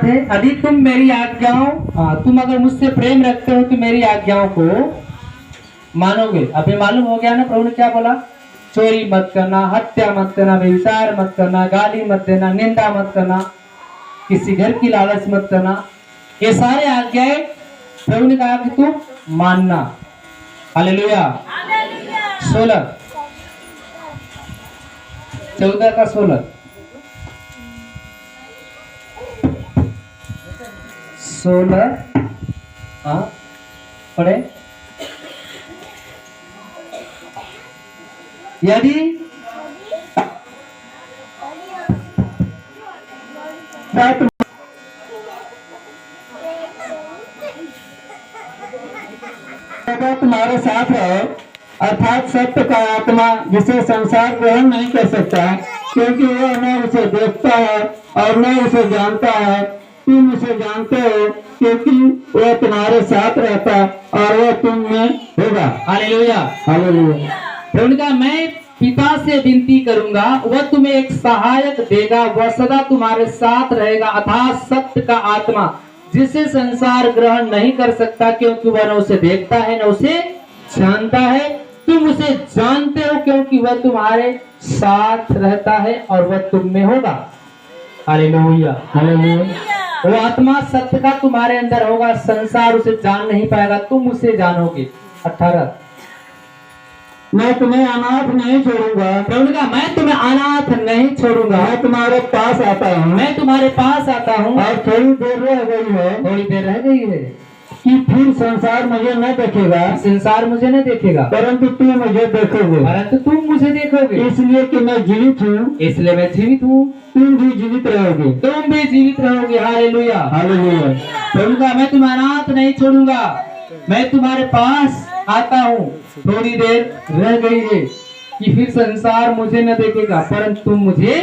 है यदि तुम मेरी आज्ञाओं तुम अगर मुझसे प्रेम रखते हो तो मेरी आज्ञाओं को मानोगे। अभी मालूम हो गया ना प्रभु ने क्या बोला? चोरी मत करना, हत्या मत करना, व्यभिचार मत करना, गाली मत देना, निंदा मत करना, किसी घर की लालच मत करना। ये सारे आज्ञाएं प्रभु ने कहा कि तुम मानना। हालेलुया। 16 14 का 16 पढ़े। यदि तुम्हारे साथ है, अर्थात सत्य का आत्मा जिसे संसार ग्रहण नहीं कर सकता, क्योंकि वह न उसे देखता है और न उसे जानता है। तुम उसे जानते हो क्योंकि वह तुम्हारे साथ रहता और वह तुम में होगा। हालेलुया। हालेलुया। प्रभु ने कहा मैं पिता से विनती करूंगा, वह तुम्हें एक सहायक देगा, वह सदा तुम्हारे साथ रहेगा, अर्थात सत्य का आत्मा जिसे संसार ग्रहण नहीं कर सकता, क्योंकि वह न उसे देखता है न उसे जानता है। तुम उसे जानते हो क्योंकि वह तुम्हारे साथ रहता है और वह तुम में होगा। हालेलुया। हालेलुया। वो आत्मा सत्य का तुम्हारे अंदर होगा, संसार उसे जान नहीं पाएगा, तुम उसे जानोगे। 18 मैं तुम्हें अनाथ नहीं छोड़ूंगा। प्रभु ने कहा मैं तुम्हें अनाथ नहीं छोड़ूंगा, मैं तुम्हारे पास आता हूँ। मैं तुम्हारे पास आता हूँ। और थोड़ी देर रह गई है, थोड़ी देर रह गई है कि फिर संसार मुझे न देखेगा, संसार मुझे न देखेगा, परंतु तुम मुझे देखोगे। परंतु तुम मुझे देखोगे, इसलिए कि मैं जीवित हूँ, इसलिए मैं जीवित हूँ, तुम भी जीवित रहोगे। तुम भी जीवित रहोगे। हालेलुया। हालेलुया। प्रभु का मैं तुम्हें अनाथ नहीं छोड़ूंगा, मैं तुम्हारे पास आता हूँ। थोड़ी देर रह गई है कि फिर संसार मुझे न देखेगा, परंतु तुम मुझे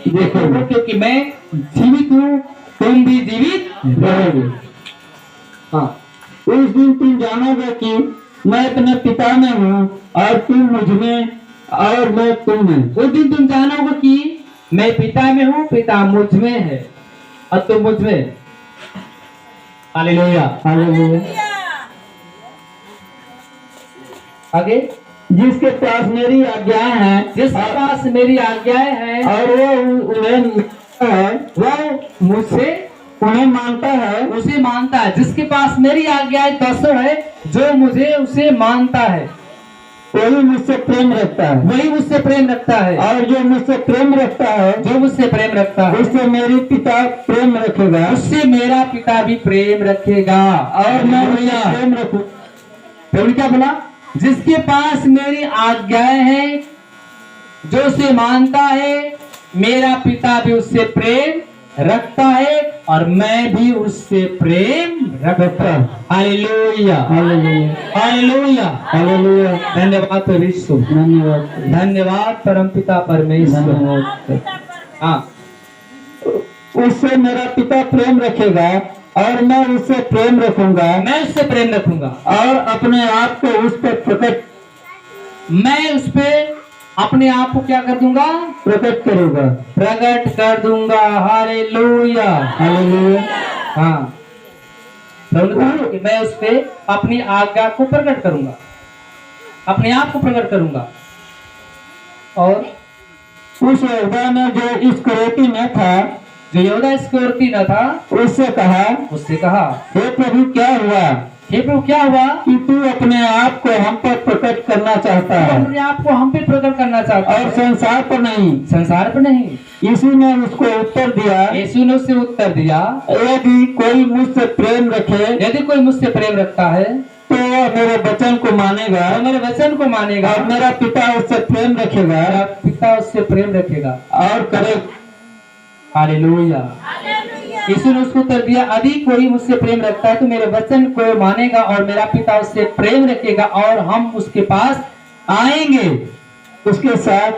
देखोगे, क्योंकि मैं जीवित हूँ, तुम भी जीवित रहोगे। हाँ। उस दिन तुम जानोगे कि मैं अपने पिता में हूँ और तुम मुझ में और मैं तुम में। उस दिन तुम जानोगे कि मैं पिता में हूँ, पिता मुझ में है और तुम मुझ में। हालेलुया। हालेलुया। आगे जिसके पास मेरी आज्ञाएं हैं, जिसके पास मेरी आज्ञाएं हैं और वो उन्हें है, वह मुझसे उन्हें मानता है, उसे मानता है। जिसके पास मेरी आज्ञाएं 10 है, जो मुझे उसे मानता है वही मुझसे प्रेम रखता है। वही मुझसे प्रेम रखता है, और जो मुझसे प्रेम रखता है, जो मुझसे प्रेम रखता है, उससे मेरी पिता प्रेम रखेगा, उससे मेरा पिता भी प्रेम रखेगा और मैं उससे प्रेम रखूं। प्रभु ने क्या बोला? जिसके पास मेरी आज्ञाएं हैं, जो उसे मानता है, मेरा पिता भी उससे प्रेम रखता है और मैं भी उससे प्रेम रखता हूं। हालेलुया। हालेलुया। हालेलुया। हालेलुया। धन्यवाद प्रभु यीशु, धन्यवाद, धन्यवाद परमपिता परमेश्वर। धन्यवाद। हाँ, उससे मेरा पिता प्रेम रखेगा और मैं उससे प्रेम रखूंगा, मैं उससे प्रेम रखूंगा और अपने आप को उस पर मैं उस पे अपने आप को क्या कर दूंगा? प्रकट करूंगा, प्रकट कर दूंगा। हालेलुया। हालेलुया। हाँ, प्रभु ने कहा कि मैं उस पे अपनी आज्ञा को प्रकट करूंगा, अपने आप को प्रकट करूंगा। और उस यहोवा ने जो इस्करियोती में था, जो यहूदा इस्करियोती न था, उससे कहा, हे प्रभु क्या हुआ? हे प्रभु क्या हुआ कि तू अपने आप को हम पर प्रकट करना चाहता है, अपने आप को हम पे प्रकट करना चाहता और है, संसार पर नहीं। संसार पर नहीं। यीशु ने उसको उत्तर दिया, यीशु ने उससे उत्तर दिया, यदि कोई मुझसे प्रेम रखे, यदि कोई मुझसे प्रेम रखता है तो वह मेरे वचन को मानेगा, तो मेरे वचन को मानेगा, और मेरा पिता उससे प्रेम रखेगा, मेरा पिता उससे प्रेम रखेगा और करे। हालेलुया। यीशु ने उसको उत्तर दिया, यदि कोई मुझसे प्रेम रखता है तो मेरे वचन को मानेगा और मेरा पिता उससे प्रेम रखेगा और हम उसके पास आएंगे, उसके साथ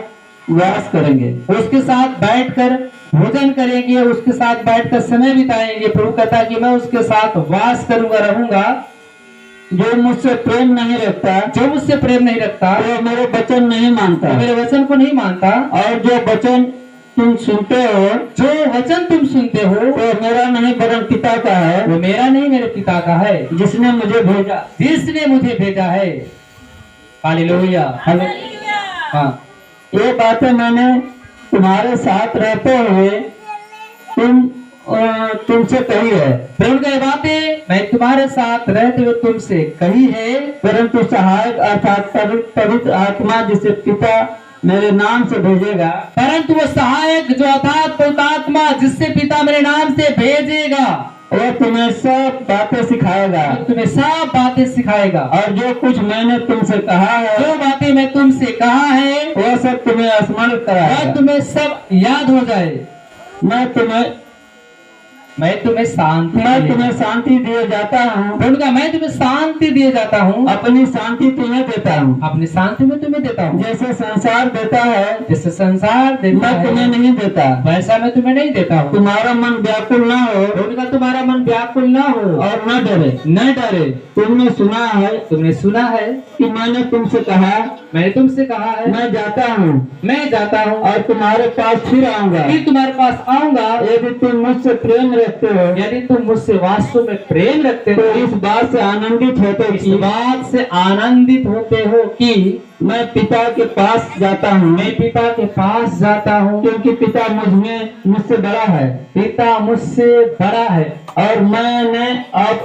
वास करेंगे, उसके साथ बैठकर भोजन करेंगे, उसके साथ बैठकर समय बिताएंगे। प्रभु कहता है कि मैं उसके साथ वास करूंगा, रहूंगा। जो मुझसे प्रेम नहीं रखता, जो मुझसे प्रेम नहीं रखता, वो मेरे वचन नहीं मानता, मेरे वचन को नहीं मानता। और जो वचन तुम सुनते हो, जो वचन तुम सुनते हो, वो मेरा नहीं वरन पिता का है, वो मेरा नहीं मेरे पिता का है, जिसने मुझे भेजा। जिसने मुझे भेजा है। हालेलुया। हाँ, ये बातें मैंने तुम्हारे साथ रहते हुए तुमसे कही है, प्रभु की बातें मैं तुम्हारे साथ रहते हुए तुमसे कही है। परंतु सहायक अर्थात पवित्र आत्मा जिसे पिता मेरे नाम से भेजेगा, परंतु वो सहायक जो अर्थात पवित्र आत्मा जिससे पिता मेरे नाम से भेजेगा, वह तुम्हें सब बातें सिखाएगा, वो तुम्हें सब बातें सिखाएगा, और जो कुछ मैंने तुमसे कहा है, जो बातें मैं तुमसे कहा है, वह सब तुम्हें स्मरण वह कराएगा। तुम्हें सब याद हो जाए। मैं तुम्हें शांति दिए जाता हूँ, उनका मैं तुम्हें शांति दिए जाता हूँ, अपनी शांति तुम्हें देता हूँ। अपनी शांति में तुम्हें देता हूँ। जैसे संसार देता है, जैसे संसार देता मैं तुम्हें है, नहीं देता। वैसा मैं तुम्हें नहीं देता हूँ। तुम्हारा मन व्याकुल न हो, उनका तुम्हारा मन व्याकुल न हो और न डरे। न डरे। तुमने सुना है कि मैंने तुमसे कहा, मैंने तुमसे कहा है, मैं जाता हूँ और तुम्हारे पास फिर आऊंगा। फिर तुम्हारे पास आऊंगा। यदि तुम मुझसे प्रेम रखते हो, यदि तुम मुझसे वास्तव में प्रेम रखते तो हो, इस बात से आनंदित होते इस कि बात से आनंदित होते हो कि मैं पिता के पास जाता हूँ, मैं पिता के पास जाता हूँ, क्योंकि पिता मुझसे बड़ा है, पिता मुझसे बड़ा है। और मैंने अब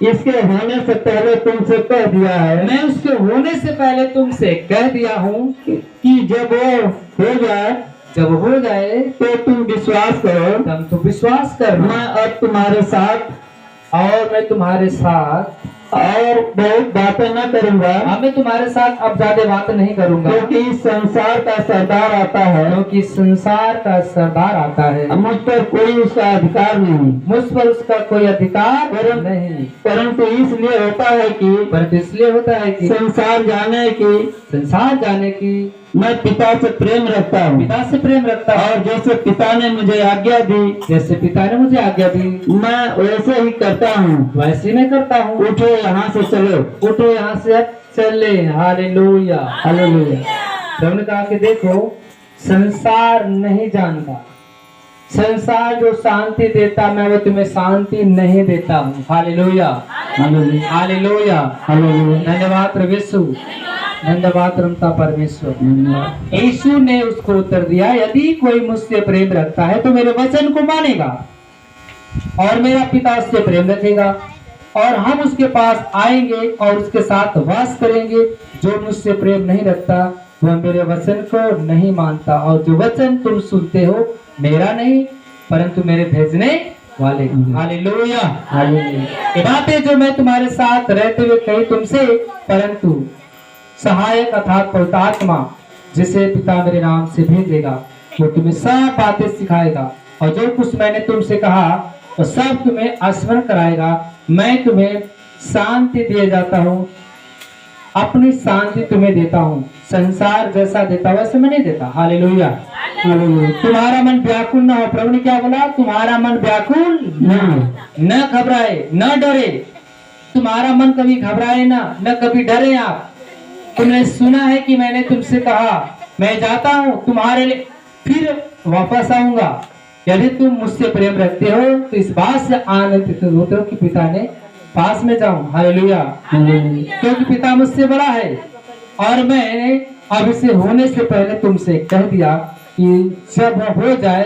इसके होने से पहले तुमसे कह दिया है, मैं उसके होने से पहले तुमसे कह दिया हूँ कि जब वो हो जाए जब हो जाए तो तुम विश्वास करो। तब तो विश्वास करना। मैं अब तुम्हारे साथ और मैं तुम्हारे साथ और बहुत बातें न करूंगा, मैं तुम्हारे साथ अब ज्यादा बात नहीं करूंगा, क्योंकि इस संसार का सरदार आता है, क्योंकि संसार का सरदार आता है, मुझ पर कोई उसका अधिकार नहीं, मुझ पर उसका कोई अधिकार नहीं, परंतु इसलिए होता है कि परंतु इसलिए होता है कि संसार जाने की मैं पिता से प्रेम रखता हूँ, पिता से प्रेम रखता हूँ। और जैसे पिता ने मुझे आज्ञा दी, जैसे पिता ने मुझे आज्ञा दी, मैं वैसे ही करता हूँ। वैसे मैं करता हूँ। उठो यहाँ से चलो, उठो यहाँ से अब चले। Hallelujah, hallelujah. प्रभु ने कहा कि देखो, संसार नहीं जानता, संसार जो शांति देता मैं वो तुम्हें शांति नहीं देता हूँ। Hallelujah, hallelujah, hallelujah, hallelujah. धन्यवाद प्रभु यीशु, धन्यवाद रमता परमेश्वर। यीशु ने उसको उत्तर दिया, यदि कोई मुझसे प्रेम रखता है तो मेरे वचन को मानेगा, और मेरा पिता उससे प्रेम रखेगा, और हम उसके पास आएंगे और उसके साथ वास करेंगे। जो मुझसे प्रेम नहीं रखता वह मेरे वचन को नहीं मानता, और जो वचन तुम सुनते हो मेरा नहीं परंतु मेरे भेजने वाले। Hallelujah, hallelujah. ये बातें जो मैं तुम्हारे साथ रहते हुए कही तुमसे, परंतु सहायक अर्थात पवित्र आत्मा जिसे पिता मेरे नाम से भेजेगा वो तुम्हें सब बातें सिखाएगा, और जो कुछ मैंने तुमसे कहा वो सब तुम्हें स्मरण कराएगा। मैं तुम्हें शांति दिए जाता हूँ, अपनी शांति तुम्हें देता हूँ, संसार जैसा देता वैसे मैं नहीं देता। Hallelujah, hallelujah. तुम्हारा मन व्याकुल न हो। प्रभु ने क्या बोला? तुम्हारा मन व्याकुल न घबराए न डरे। तुम्हारा मन कभी घबराए ना, न कभी डरे आप। तुमने सुना है कि मैंने तुमसे कहा मैं जाता हूँ तुम्हारे लिए फिर वापस आऊंगा। यदि तुम मुझसे प्रेम रखते हो तो इस बात से आनंदित होते हो कि पिता ने पास में जाऊं। हालेलुया, क्योंकि पिता मुझसे बड़ा है, और मैंने अब इसे होने से पहले तुमसे कह दिया कि जब हो जाए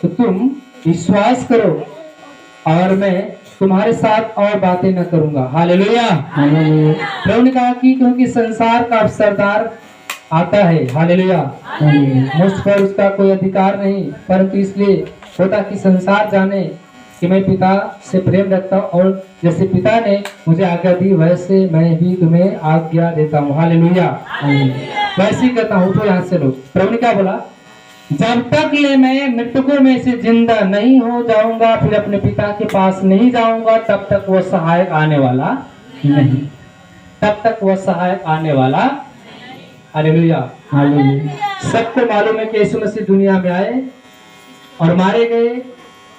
तो तुम विश्वास करो, और मैं तुम्हारे साथ और बातें न करूंगा। हालेलुया, प्रभु ने कहा कि क्योंकि संसार का सरदार आता है, हालेलुया, मुझ पर उसका कोई अधिकार नहीं, परंतु इसलिए होता कि संसार जाने कि मैं पिता से प्रेम रखता हूँ, और जैसे पिता ने मुझे आज्ञा दी वैसे मैं भी तुम्हें आज्ञा देता हूँ। हालेलुया, वैसे ही करता हूँ। तो यहाँ से लोग, प्रभु ने क्या बोला? जब तक ले मैं मृतकों में से जिंदा नहीं हो जाऊंगा, फिर अपने पिता के पास नहीं जाऊंगा, तब तक वो सहायक आने वाला नहीं, तब तक वो सहायक आने वाला। Hallelujah, hallelujah. सबको मालूम है कि यीशु मसीह दुनिया में आए और मारे गए,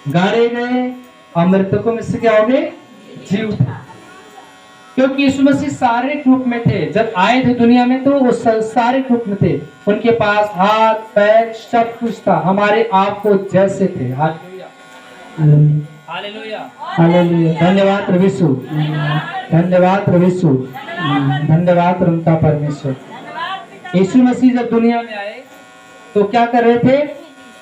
गाड़े गए, और मृतकों में से क्या हो गए? जीव थे, क्योंकि यीशु मसीह शारीरिक रूप में थे। जब आए थे दुनिया में तो वो शारीरिक रूप में थे, उनके पास हाथ पैर सब कुछ था, हमारे आप को जैसे थे। Hallelujah, hallelujah. हालेलुया। धन्यवाद प्रभु यीशु, धन्यवाद प्रभु यीशु, धन्यवाद प्रभु का परमेश्वर। यीशु मसीह जब दुनिया में आए तो क्या कर रहे थे?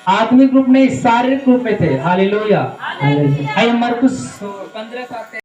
आत्मिक रूप में, शारीरिक रूप में थे। हालेलुया। हालेलुया। आइए मरकुस 15 का